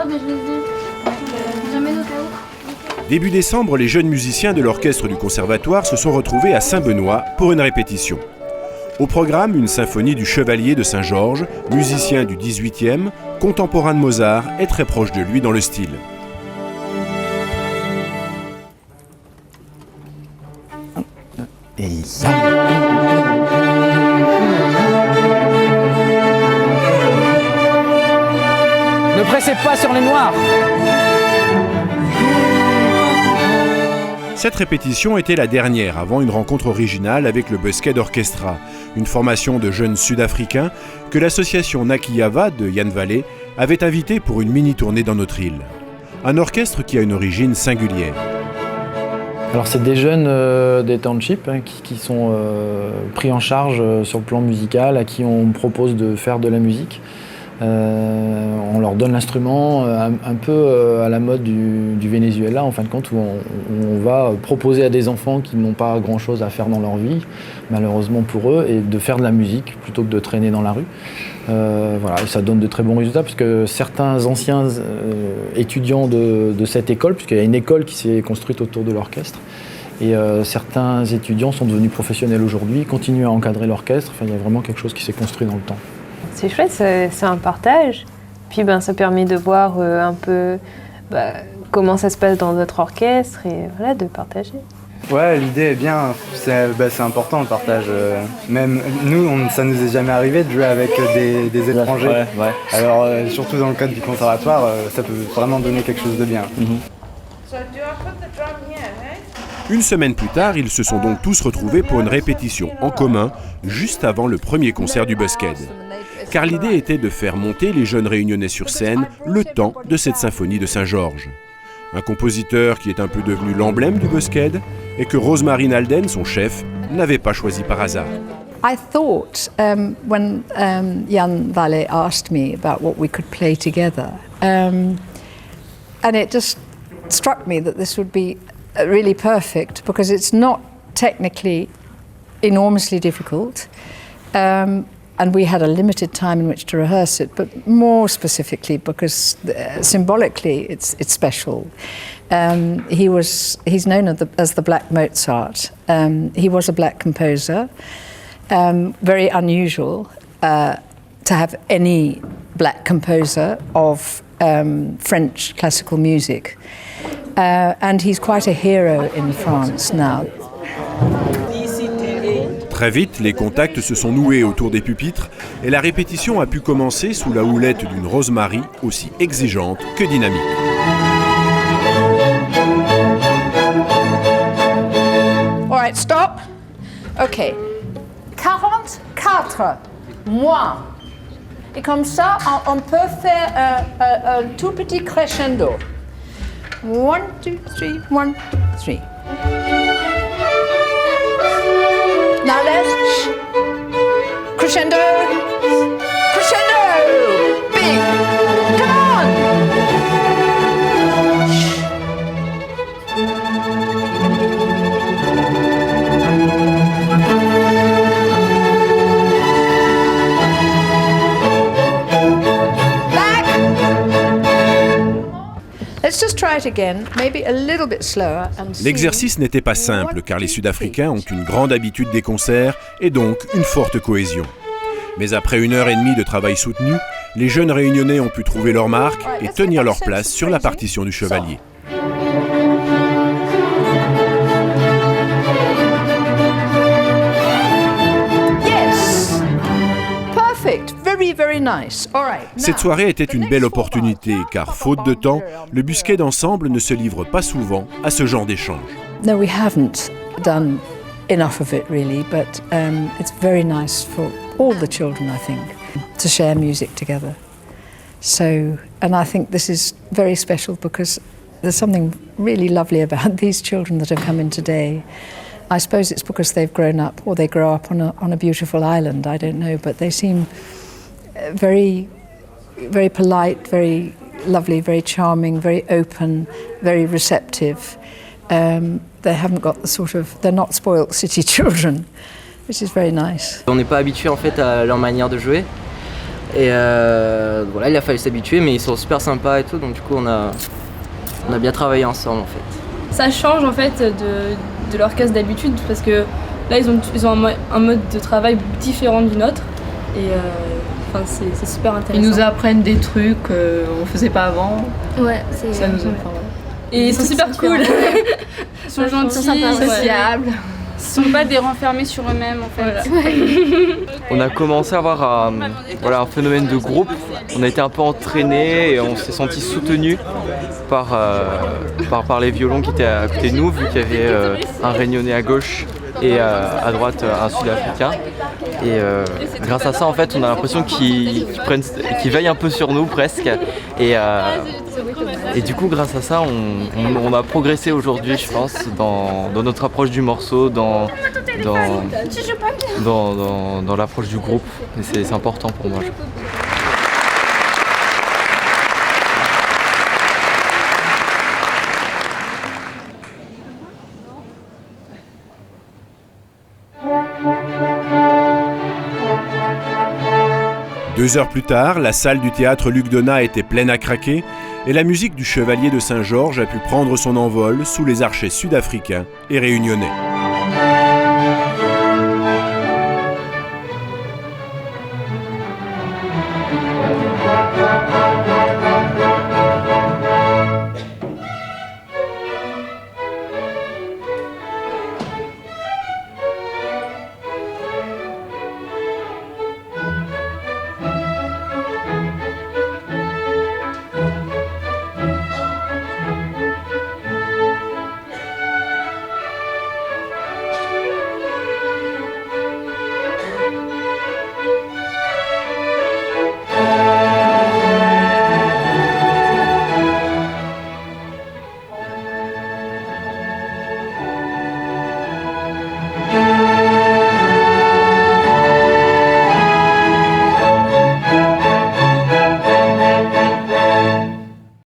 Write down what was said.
Ah, mais je les ai. Jamais au cas où. Début décembre, les jeunes musiciens de l'orchestre du conservatoire se sont retrouvés à Saint-Benoît pour une répétition. Au programme, une symphonie du Chevalier de Saint-Georges, musicien du 18e, contemporain de Mozart et très proche de lui dans le style. Et ne pressez pas sur les noirs. Cette répétition était la dernière avant une rencontre originale avec le Busqued Orchestra, une formation de jeunes sud-africains que l'association Nakiyava de Yann Vallée avait invité pour une mini-tournée dans notre île. Un orchestre qui a une origine singulière. Alors c'est des jeunes des townships qui sont pris en charge sur le plan musical, à qui on propose de faire de la musique. On leur donne l'instrument un peu à la mode du Venezuela, en fin de compte, où on va proposer à des enfants qui n'ont pas grand-chose à faire dans leur vie, malheureusement pour eux, et de faire de la musique plutôt que de traîner dans la rue. Voilà, et ça donne de très bons résultats, puisque certains anciens étudiants de cette école, puisqu'il y a une école qui s'est construite autour de l'orchestre, et certains étudiants sont devenus professionnels aujourd'hui, continuent à encadrer l'orchestre. Enfin, il y a vraiment quelque chose qui s'est construit dans le temps. C'est chouette, c'est un partage. Puis ça permet de voir un peu comment ça se passe dans notre orchestre et voilà, de partager. Ouais, l'idée est bien, c'est important le partage. Même nous, ça nous est jamais arrivé de jouer avec des étrangers. Ouais. Alors surtout dans le cadre du conservatoire, ça peut vraiment donner quelque chose de bien. Une semaine plus tard, ils se sont donc tous retrouvés pour une répétition en commun, juste avant le premier concert du Busqued. Car l'idée était de faire monter les jeunes réunionnais sur scène le temps de cette symphonie de Saint-Georges. Un compositeur qui est un peu devenu l'emblème du Busqued et que Rosemary Alden, son chef, n'avait pas choisi par hasard. I thought when Jan Vallée asked me about what we could play together, and it just struck me that this would be really perfect because it's not technically enormously difficult. And we had a limited time in which to rehearse it, but more specifically because symbolically it's special. He's known as the Black Mozart. He was a black composer, very unusual to have any black composer of French classical music. And he's quite a hero in France now. Très vite, les contacts se sont noués autour des pupitres et la répétition a pu commencer sous la houlette d'une Rosemary aussi exigeante que dynamique. All right, stop. OK. 44 moins. Et comme ça, on peut faire un tout petit crescendo. 1, 2, 3, 1, 2, 3. Now let's crescendo, crescendo, big, come on. Back. Let's just try it again, maybe a little bit slower. L'exercice n'était pas simple car les Sud-Africains ont une grande habitude des concerts et donc une forte cohésion. Mais après 1h30 de travail soutenu, les jeunes réunionnais ont pu trouver leur marque et tenir leur place sur la partition du Chevalier. Yes. Perfect. Very, very nice. All right. Cette soirée était une belle opportunité car, faute de temps, le Busqued ensemble ne se livre pas souvent à ce genre d'échange. No, we haven't done enough of it really, but it's very nice for all the children, I think, to share music together. So, and I think this is very special because there's something really lovely about these children that have come in today. I suppose it's because they've grown up or they grow up on a beautiful island, I don't know, but they seem very, very polite, very lovely, very charming, very open, very receptive. They haven't got the sort of, they're not spoiled city children, which is very nice. On n'est pas habitué en fait à leur manière de jouer. Et voilà, il a fallu s'habituer, mais ils sont super sympas et tout, donc du coup on a bien travaillé ensemble en fait. Ça change en fait de l'orchestre d'habitude parce que là ils ont un mode de travail différent du nôtre et c'est super intéressant. Ils nous apprennent des trucs qu'on faisait pas avant. Ouais, ça nous apprend. Et ils sont super cool. Ils sont gentils, sociables. Ils sont pas des renfermés sur eux-mêmes en fait. Voilà. On a commencé à avoir un phénomène de groupe. On a été un peu entraînés et on s'est senti soutenus par les violons qui étaient à côté de nous, vu qu'il y avait un Réunionnais à gauche et à droite un Sud-Africain. Et grâce à ça, en fait, on a l'impression qu'ils veillent un peu sur nous presque. Et du coup, grâce à ça, on a progressé aujourd'hui, je pense, dans notre approche du morceau, dans l'approche du groupe. Et c'est important pour moi. Deux heures plus tard, la salle du théâtre Luc Donat était pleine à craquer et la musique du Chevalier de Saint-Georges a pu prendre son envol sous les archets sud-africains et réunionnais.